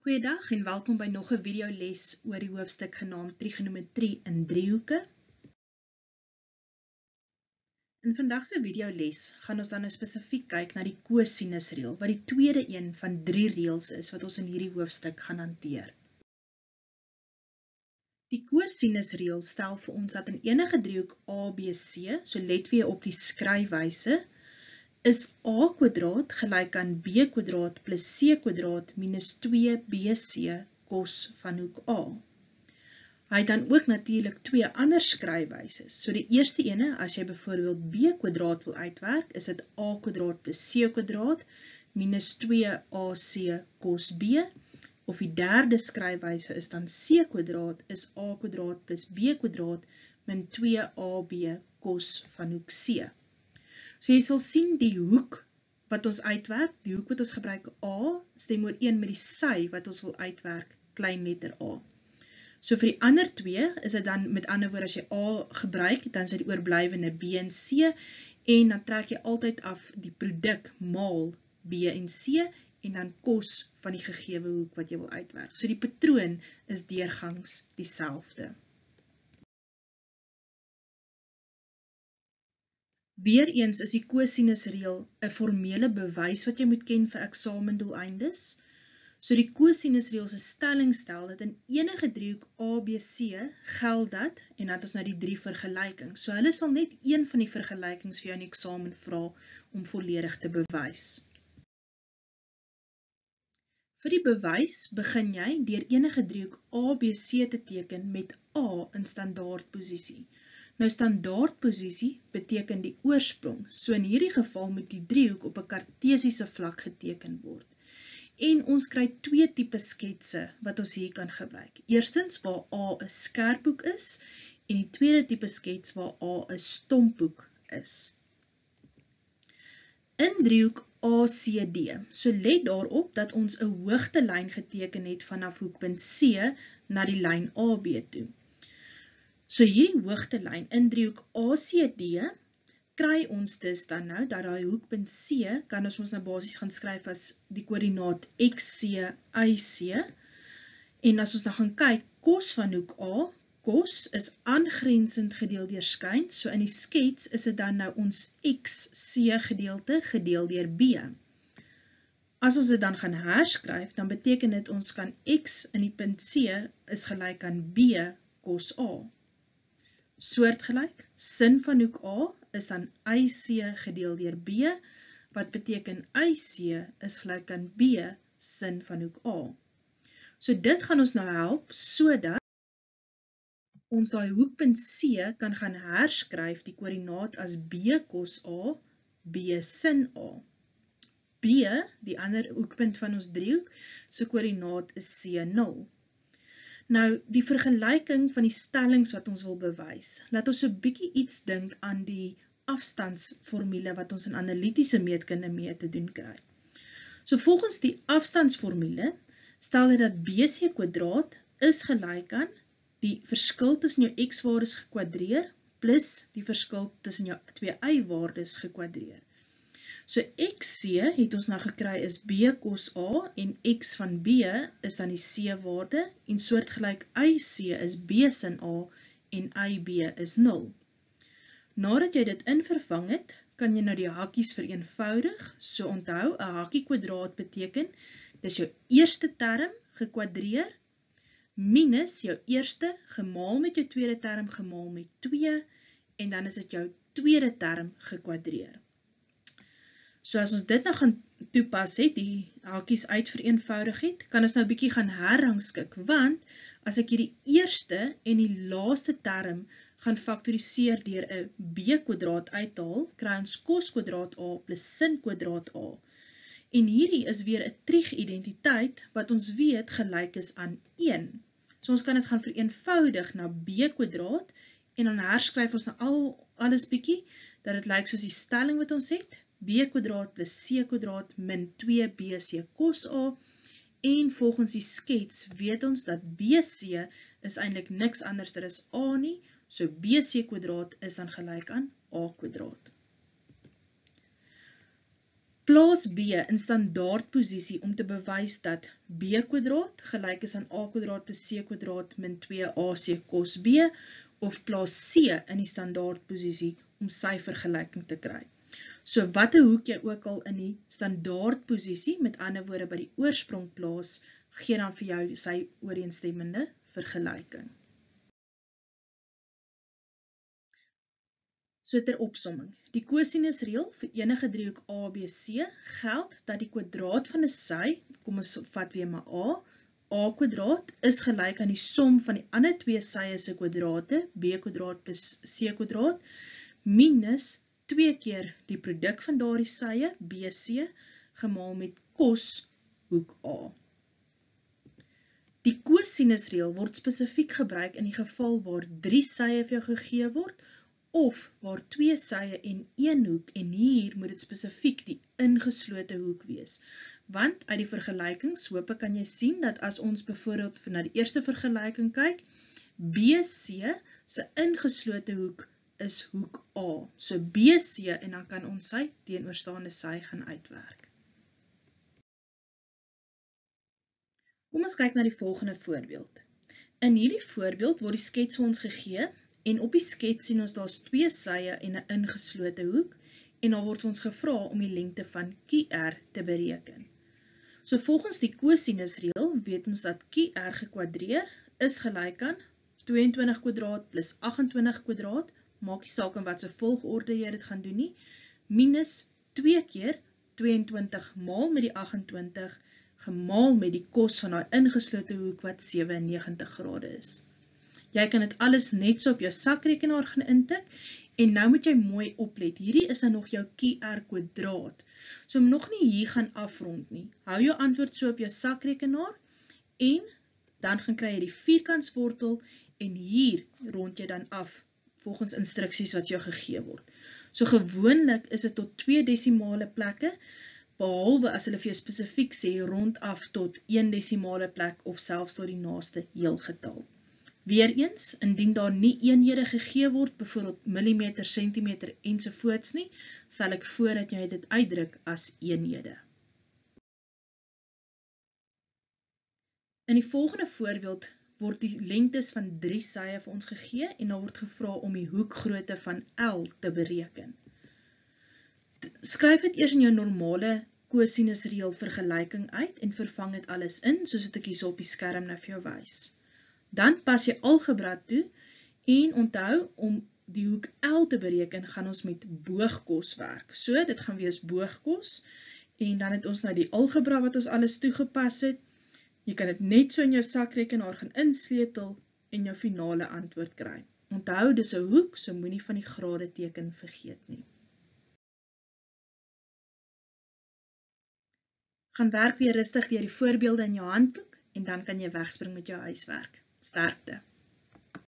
Goeiedag en welkom by nog 'n videoles oor die hoofstuk genaamd trigonometrie in driehoeke. In vandag se videoles gaan ons dan nou spesifiek kyk na die kosinusreël, wat die tweede een van 3 reëls is wat ons in hierdie hoofstuk gaan hanteer. Die kosinusreël stel vir ons dat in enige driehoek ABC, so let weer op die skryfwyse, is a kwadraat gelyk aan b kwadraat plus c kwadraat minus 2bc kos van hoek A. Hy het dan ook natuurlik 2 ander skryfwyse. So die eerste ene, as jy byvoorbeeld b kwadraat wil uitwerk, is dit a kwadraat plus c kwadraat minus 2ac kos b. Of die derde skryfwyse is dan c kwadraat is a kwadraat plus b kwadraat min 2ab kos van hoek C. So jy sal sien die hoek wat ons uitwerk, die hoek wat ons gebruik A, stem ooreen met die sy wat ons wil uitwerk, klein letter A. So vir die ander 2 is dit dan met ander woorde as jy A gebruik, dan is dit die oorblywende B en C en dan trek jy altyd af die produk maal B en C en dan kos van die gegewe hoek wat jy wil uitwerk. So die patroon is deurgangs dieselfde. Weereens is die kosinusreël 'n formele bewys wat jy moet ken vir eksamendoeleindes. So die kosinusreël se stelling stel dat in enige driehoek ABC geld dat, en dat ons nou die 3 vergelykings. So hulle sal net een van die vergelykings vir jou in die eksamen vra om volledig te bewys. Vir die bewys begin jy deur enige driehoek ABC te teken met A in standaardposisie. Nou standaardposisie beteken die oorsprong, so in hierdie geval moet die driehoek op 'n kartesiese vlak geteken word. En ons kry 2 tipe sketse wat ons hier kan gebruik. Eerstens waar A 'n skerphoek is en die tweede tipe skets waar A 'n stomphoek is. In driehoek ACD, so let daarop dat ons 'n hoogtelyn geteken het vanaf hoekpunt C na die lyn AB toe. So hierdie hoogtelyn in driehoek ACD kry ons dus dan nou dat daai hoekpunt C kan ons mos nou basies gaan skryf as die koördinaat XC, YC. En as ons nou gaan kyk, kos van hoek A, kos is aangrensend gedeel deur skyn, so in die skets is dit dan nou ons XC gedeelte gedeel deur B. As ons dit dan gaan herskryf, dan beteken dit ons kan X in die punt C is gelyk aan B kos A. Soortgelyk, sin van hoek A is dan YC gedeel deur B, wat beteken YC is gelyk aan B sin van hoek A. So dit gaan ons nou help, sodat ons daai hoekpunt C kan gaan herskryf die koördinaat as B kos A, B sin A. B, die ander hoekpunt van ons driehoek, so koördinaat is C0. Nou, die vergelyking van die stellings wat ons wil bewys, laat ons so bietjie iets dink aan die afstandsformule wat ons in analitiese meetkunde mee te doen kry. So volgens die afstandsformule stel dit dat BC kwadraat is gelyk aan die verskil tussen jou x-waardes gekwadreer plus die verskil tussen jou 2 y-waardes gekwadreer. So XC het ons nou gekry is B kos A en X van B is dan die C-waarde en soortgelyk YC is B sin A en YB is 0. Nadat jy dit invervang het, kan jy nou die hakkies vereenvoudig. So onthou, 'n hakkie kwadraat beteken, dis jou eerste term gekwadreer minus jou eerste gemaal met jou tweede term gemaal met 2 en dan is dit jou tweede term gekwadreer. So as ons dit nou gaan toepas het, die hakies uitvereenvoudig het, kan ons nou bietjie gaan herrangskik, want as ek hierdie eerste en die laaste term gaan faktoriseer deur 'n b kwadraat uithaal, kry ons kos kwadraat A plus sin kwadraat A. En hierdie is weer 'n triegidentiteit wat ons weet gelyk is aan 1. So ons kan dit gaan vereenvoudig na b kwadraat en dan herskryf ons nou alles bietjie, dat dit lyk soos die stelling wat ons het, b kwadraat plus c kwadraat min 2bc kos A, en volgens die skets weet ons dat bc is eintlik niks anders as A nie, so bc kwadraat is dan gelyk aan A kwadraat. Plaas B in standaardposisie om te bewys dat B² gelyk is aan A² plus C² min 2AC kos B, of plaas C in die standaardposisie om sy vergelyking te kry. So watter hoek jy ook al in die standaardposisie, met ander woorde by die oorsprong plaas, gee dan vir jou sy ooreenstemmende vergelyking. So ter opsomming, die kosinusreël vir enige driehoek ABC geld dat die kwadraat van 'n sy, kom ons vat weer maar A² is gelyk aan die som van die ander twee sye se kwadrate, B² plus C², minus 2 keer die produk van daardie sye, BC, gemaal met cos hoek A. Die kosinusreël word spesifiek gebruik in die geval waar 3 sye vir jou gegee word, of waar 2 sye en 1 hoek, en hier moet dit spesifiek die ingeslote hoek wees. Want uit die vergelykings, hoop kan jy sien dat as ons byvoorbeeld na die eerste vergelyking kyk, BC se ingeslote hoek is hoek A. So BC, en dan kan ons sy teenoorstaande sy gaan uitwerk. Kom ons kyk na die volgende voorbeeld. In hierdie voorbeeld word die skets vir ons gegee, en op die skets sien ons daar's 2 sye en 'n ingeslote hoek, en dan word ons gevra om die lengte van QR te bereken. So volgens die kosinusreël weet ons dat QR gekwadreer is gelyk aan 22² plus 28², maak nie saak in wat se volgorde jy dit gaan doen nie, minus 2 keer 22 maal met die 28, gemaal met die kos van daai ingeslote hoek wat 97 grade is. Jy kan dit alles net so op jou sakrekenaar gaan intik, en nou moet jy mooi oplet, hierdie is dan nog jou QR², so nog nie hier gaan afrond nie. Hou jou antwoord so op jou sakrekenaar, en dan gaan kry jy die vierkantswortel, en hier rond jy dan af, volgens instruksies wat jou gegee word. So gewoonlik is dit tot 2 desimale plekke, behalwe as hulle vir jou spesifiek sê rond af tot 1 desimale plek, of selfs tot die naaste heelgetal. Weereens, indien daar nie eenhede gegee word, byvoorbeeld millimeter, sentimeter ensovoorts nie, stel ek voor dat jy dit uitdruk as eenhede. In die volgende voorbeeld word die lengtes van 3 sye vir ons gegee, en dan word gevra om die hoekgrootte van L te bereken. Skryf dit eers in jou normale kosinusreël vergelyking uit, en vervang dit alles in, soos wat ek hier op die skerm nou vir jou wys. Dan pas jy algebra toe, en onthou, om die hoek L te bereken, gaan ons met boogkos werk. So, dit gaan wees boogkos, en dan het ons nou die algebra wat ons alles toegepas het. Jy kan dit net so in jou sakrekenaar gaan insleutel, en jou finale antwoord kry. Onthou, dis 'n hoek, so moenie van die grade teken vergeet nie. Gaan werk weer rustig deur die voorbeelde in jou handboek, en dan kan jy wegspring met jou huiswerk. Sterkte!